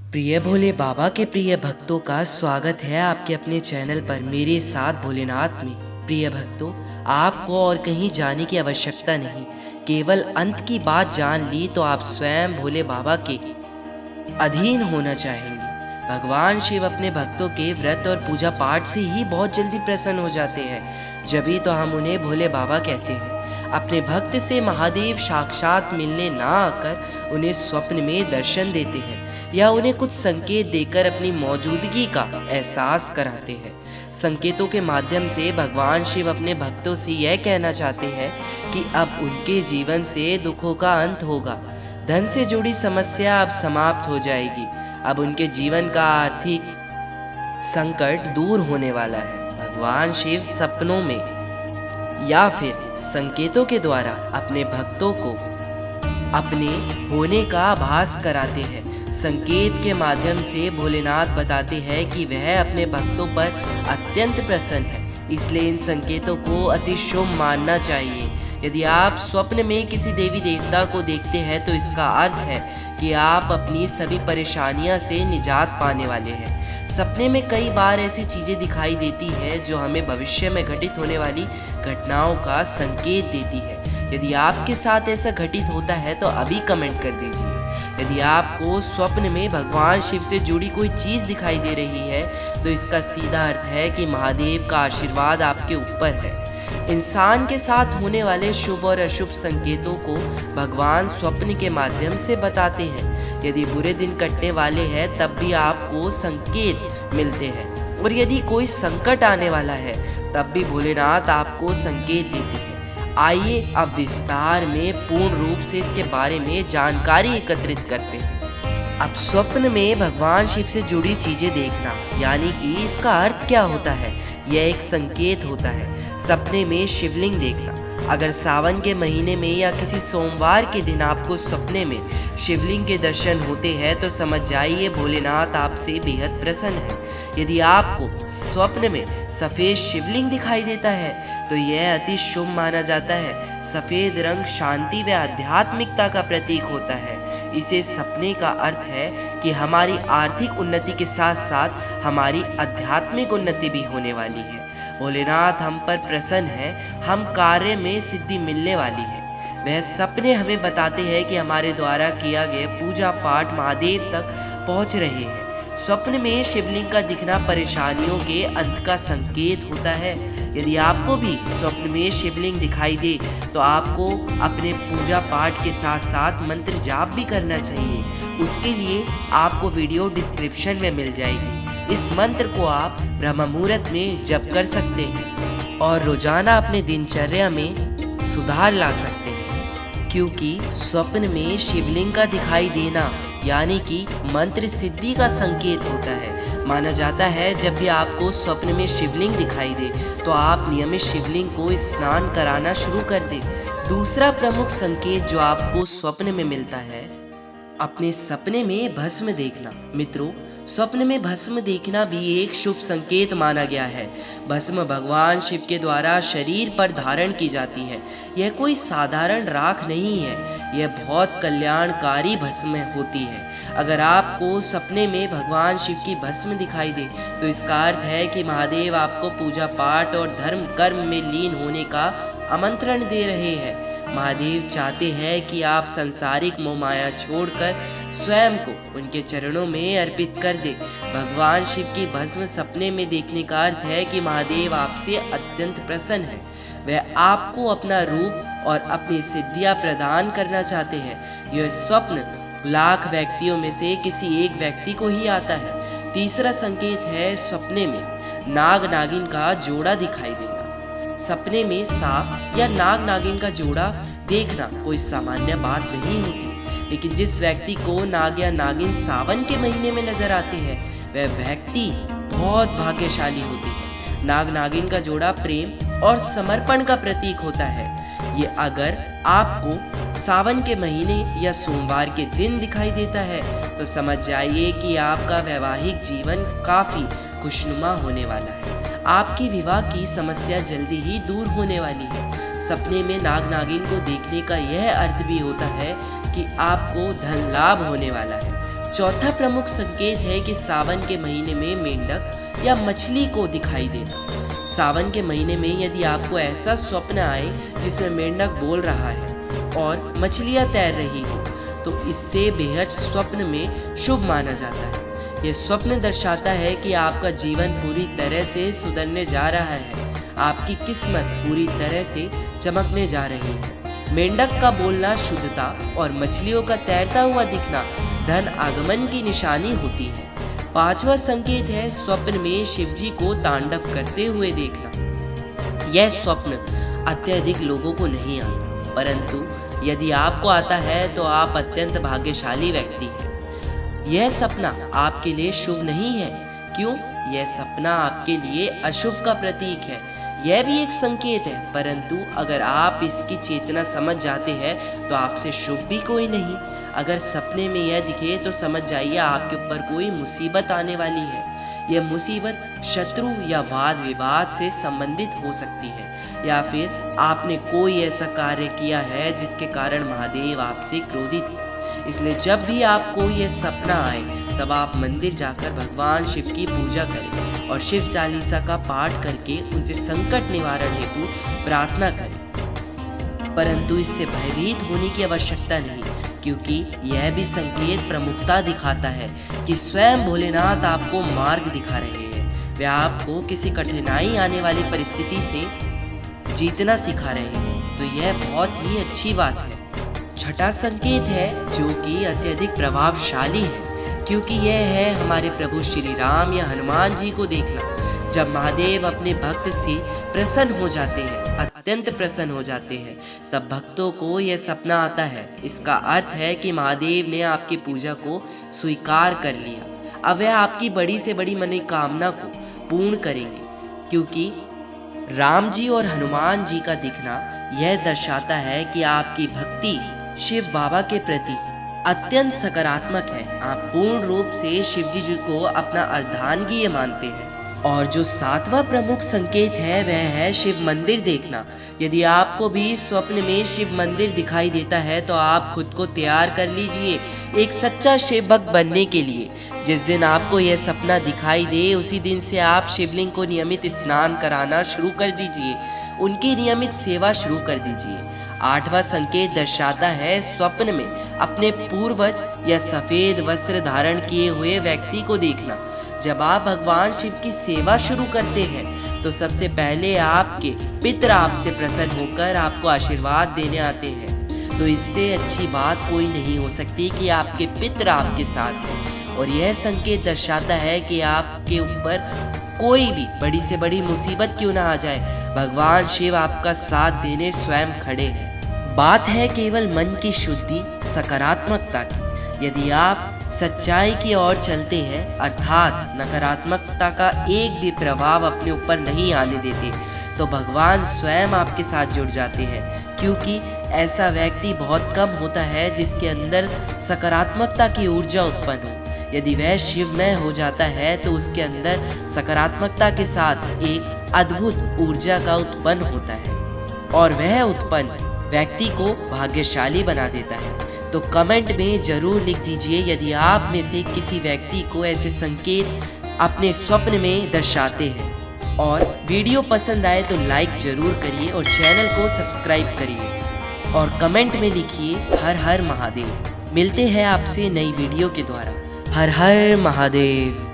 प्रिय भोले बाबा के प्रिय भक्तों का स्वागत है आपके अपने चैनल पर मेरे साथ भोलेनाथ में। प्रिय भक्तों, आपको और कहीं जाने की आवश्यकता नहीं, केवल अंत की बात जान ली तो आप स्वयं भोले बाबा के अधीन होना चाहेंगे। भगवान शिव अपने भक्तों के व्रत और पूजा पाठ से ही बहुत जल्दी प्रसन्न हो जाते हैं, जभी तो हम उन्हें भोले बाबा कहते हैं। अपने भक्त से महादेव साक्षात मिलने ना आकर उन्हें स्वप्न में दर्शन देते हैं या उन्हें कुछ संकेत देकर अपनी मौजूदगी का एहसास कराते हैं। संकेतों के माध्यम से भगवान शिव अपने भक्तों से यह कहना चाहते हैं कि अब उनके जीवन से दुखों का अंत होगा, धन से जुड़ी समस्या अब समाप्त हो जाएगी, अब उनके जीवन का आर्थिक संकट दूर होने वाला है। भगवान शिव सपनों में या फिर संकेतों के द्वारा अपने भक्तों को अपने होने का आभास कराते हैं। संकेत के माध्यम से भोलेनाथ बताते हैं कि वह अपने भक्तों पर अत्यंत प्रसन्न है, इसलिए इन संकेतों को अति शुभ मानना चाहिए। यदि आप स्वप्न में किसी देवी देवता को देखते हैं तो इसका अर्थ है कि आप अपनी सभी परेशानियां से निजात पाने वाले हैं। सपने में कई बार ऐसी चीज़ें दिखाई देती है जो हमें भविष्य में घटित होने वाली घटनाओं का संकेत देती है। यदि आपके साथ ऐसा घटित होता है तो अभी कमेंट कर दीजिए। यदि आपको स्वप्न में भगवान शिव से जुड़ी कोई चीज़ दिखाई दे रही है तो इसका सीधा अर्थ है कि महादेव का आशीर्वाद आपके ऊपर है। इंसान के साथ होने वाले शुभ और अशुभ संकेतों को भगवान स्वप्न के माध्यम से बताते हैं। यदि बुरे दिन कटने वाले हैं तब भी आपको संकेत मिलते हैं, और यदि कोई संकट आने वाला है तब भी भोलेनाथ आपको संकेत देते हैं। आइए अब विस्तार में पूर्ण रूप से इसके बारे में जानकारी एकत्रित करते हैं। अब स्वप्न में भगवान शिव से जुड़ी चीजें देखना, यानी कि इसका अर्थ क्या होता है, यह एक संकेत होता है। सपने में शिवलिंग देखना, अगर सावन के महीने में या किसी सोमवार के दिन आपको सपने में शिवलिंग के दर्शन होते हैं तो समझ जाइए भोलेनाथ आपसे बेहद प्रसन्न है। यदि आपको स्वप्न में सफ़ेद शिवलिंग दिखाई देता है तो यह अति शुभ माना जाता है। सफ़ेद रंग शांति व आध्यात्मिकता का प्रतीक होता है। इसे सपने का अर्थ है कि हमारी आर्थिक उन्नति के साथ साथ हमारी आध्यात्मिक उन्नति भी होने वाली है। भोलेनाथ हम पर प्रसन्न है, हम कार्य में सिद्धि मिलने वाली है। वह सपने हमें बताते हैं कि हमारे द्वारा किया गया पूजा पाठ महादेव तक पहुंच रहे हैं। स्वप्न में शिवलिंग का दिखना परेशानियों के अंत का संकेत होता है। यदि आपको भी स्वप्न में शिवलिंग दिखाई दे तो आपको अपने पूजा पाठ के साथ साथ मंत्र जाप भी करना चाहिए। उसके लिए आपको वीडियो डिस्क्रिप्शन में मिल जाएगी। इस मंत्र को आप ब्रह्म मुहूर्त में जप कर सकते हैं और रोजाना अपने दिनचर्या में सुधार ला सकते हैं, क्योंकि स्वप्न में शिवलिंग का दिखाई देना यानी कि मंत्र सिद्धि का संकेत होता है। माना जाता है जब भी आपको स्वप्न में शिवलिंग दिखाई दे तो आप नियमित शिवलिंग को स्नान कराना शुरू कर दें। दूसरा प्रमुख संकेत जो आपको स्वप्न में मिलता है, अपने सपने में भस्म देखना। मित्रों, स्वप्न में भस्म देखना भी एक शुभ संकेत माना गया है। भस्म भगवान शिव के द्वारा शरीर पर धारण की जाती है। यह कोई साधारण राख नहीं है, यह बहुत कल्याणकारी भस्म होती है। अगर आपको सपने में भगवान शिव की भस्म दिखाई दे तो इसका अर्थ है कि महादेव आपको पूजा पाठ और धर्म कर्म में लीन होने का आमंत्रण दे रहे हैं। महादेव चाहते हैं कि आप सांसारिक मोह माया छोड़कर स्वयं को उनके चरणों में अर्पित कर दे। भगवान शिव की भस्म सपने में देखने का अर्थ है कि महादेव आपसे अत्यंत प्रसन्न है। वह आपको अपना रूप और अपनी सिद्धियां प्रदान करना चाहते हैं। यह स्वप्न लाख व्यक्तियों में से किसी एक व्यक्ति को ही आता है। तीसरा संकेत है स्वप्ने में नाग नागिन का जोड़ा दिखाई देना। सपने में सांप या नाग नागिन का जोड़ा देखना कोई सामान्य बात नहीं होती, लेकिन जिस व्यक्ति को नाग या नागिन सावन के महीने में नजर आते हैं वह व्यक्ति बहुत भाग्यशाली होती है। नाग नागिन का जोड़ा प्रेम और समर्पण का प्रतीक होता है। ये अगर आपको सावन के महीने या सोमवार के दिन दिखाई देता है तो समझ जाइए कि आपका वैवाहिक जीवन काफी खुशनुमा होने वाला है। आपकी विवाह की समस्या जल्दी ही दूर होने वाली है। सपने में नाग नागिन को देखने का यह अर्थ भी होता है कि आपको धन लाभ होने वाला है। चौथा प्रमुख संकेत है कि सावन के महीने में मेंढक या मछली को दिखाई देना। सावन के महीने में यदि आपको ऐसा स्वप्न आए जिसमें मेंढक बोल रहा है और मछलियां तैर रही हो, तो इससे बेहद स्वप्न में शुभ माना जाता है। यह स्वप्न दर्शाता है कि आपका जीवन पूरी तरह से सुधरने जा रहा है, आपकी किस्मत पूरी तरह से चमकने जा रही है। मेंढक का बोलना शुद्धता और मछलियों का तैरता हुआ दिखना धन आगमन की निशानी होती है। पांचवा संकेत है स्वप्न में शिवजी को तांडव करते हुए देखना। यह स्वप्न अत्यधिक लोगों को नहीं आता, परंतु यदि आपको आता है तो आप अत्यंत भाग्यशाली व्यक्ति हैं। यह सपना आपके लिए शुभ नहीं है। क्यों? यह सपना आपके लिए अशुभ का प्रतीक है। यह भी एक संकेत है, परंतु अगर आप इसकी चेतना समझ जाते हैं तो आपसे शुभ भी कोई नहीं। अगर सपने में यह दिखे तो समझ जाइए आपके ऊपर कोई मुसीबत आने वाली है। यह मुसीबत शत्रु या वाद विवाद से संबंधित हो सकती है, या फिर आपने कोई ऐसा कार्य किया है जिसके कारण महादेव आपसे क्रोधित है। इसलिए जब भी आपको यह सपना आए तब आप मंदिर जाकर भगवान शिव की पूजा करें और शिव चालीसा का पाठ करके उनसे संकट निवारण हेतु प्रार्थना करें। परंतु इससे भयभीत होने की आवश्यकता नहीं, क्योंकि यह भी संकेत प्रमुखता दिखाता है कि स्वयं भोलेनाथ आपको मार्ग दिखा रहे हैं। वे आपको किसी कठिनाई आने वाली परिस्थिति से जीतना सिखा रहे हैं, तो यह बहुत ही अच्छी बात है। छठा संकेत है जो कि अत्यधिक प्रभावशाली है, क्योंकि यह है हमारे प्रभु श्री राम या हनुमान जी को देखना। जब महादेव अपने भक्त से प्रसन्न हो जाते हैं, अत्यंत प्रसन्न हो जाते हैं, तब भक्तों को यह सपना आता है। इसका अर्थ है कि महादेव ने आपकी पूजा को स्वीकार कर लिया। अब वह आपकी बड़ी से बड़ी मनोकामना को पूर्ण करेंगे, क्योंकि राम जी और हनुमान जी का दिखना यह दर्शाता है कि आपकी भक्ति शिव बाबा के प्रति अत्यंत सकारात्मक है। आप पूर्ण रूप से शिव जी को अपना अर्धांगीय मानते हैं। और जो सातवां प्रमुख संकेत है वह है शिव मंदिर देखना। यदि आपको भी स्वप्न में शिव मंदिर दिखाई देता है तो आप खुद को तैयार कर लीजिए एक सच्चा शिव भक्त बनने के लिए। जिस दिन आपको यह सपना दिखाई दे उसी दिन से आप शिवलिंग को नियमित स्नान कराना शुरू कर दीजिए, उनकी नियमित सेवा शुरू कर दीजिए। आठवां संकेत दर्शाता है स्वप्न में अपने पूर्वज या सफेद वस्त्र धारण किए हुए व्यक्ति को देखना। जब आप भगवान शिव की सेवा शुरू करते हैं तो सबसे पहले आपके पितर आपसे प्रसन्न होकर आपको आशीर्वाद देने आते हैं। तो इससे अच्छी बात कोई नहीं हो सकती कि आपके पितर आपके साथ हैं। और यह संकेत दर्शाता है कि आपके ऊपर कोई भी बड़ी से बड़ी मुसीबत क्यों ना आ जाए, भगवान शिव आपका साथ देने स्वयं खड़े हैं। बात है केवल मन की शुद्धि, सकारात्मकता की। यदि आप सच्चाई की ओर चलते हैं, अर्थात नकारात्मकता का एक भी प्रभाव अपने ऊपर नहीं आने देते, तो भगवान स्वयं आपके साथ जुड़ जाते हैं। क्योंकि ऐसा व्यक्ति बहुत कम होता है जिसके अंदर सकारात्मकता की ऊर्जा उत्पन्न हो। यदि वह शिवमय हो जाता है तो उसके अंदर सकारात्मकता के साथ एक अद्भुत ऊर्जा का उत्पन्न होता है, और वह उत्पन्न व्यक्ति को भाग्यशाली बना देता है। तो कमेंट में जरूर लिख दीजिए यदि आप में से किसी व्यक्ति को ऐसे संकेत अपने स्वप्न में दर्शाते हैं। और वीडियो पसंद आए तो लाइक जरूर करिए और चैनल को सब्सक्राइब करिए और कमेंट में लिखिए हर हर महादेव। मिलते हैं आपसे नई वीडियो के द्वारा। हर हर महादेव।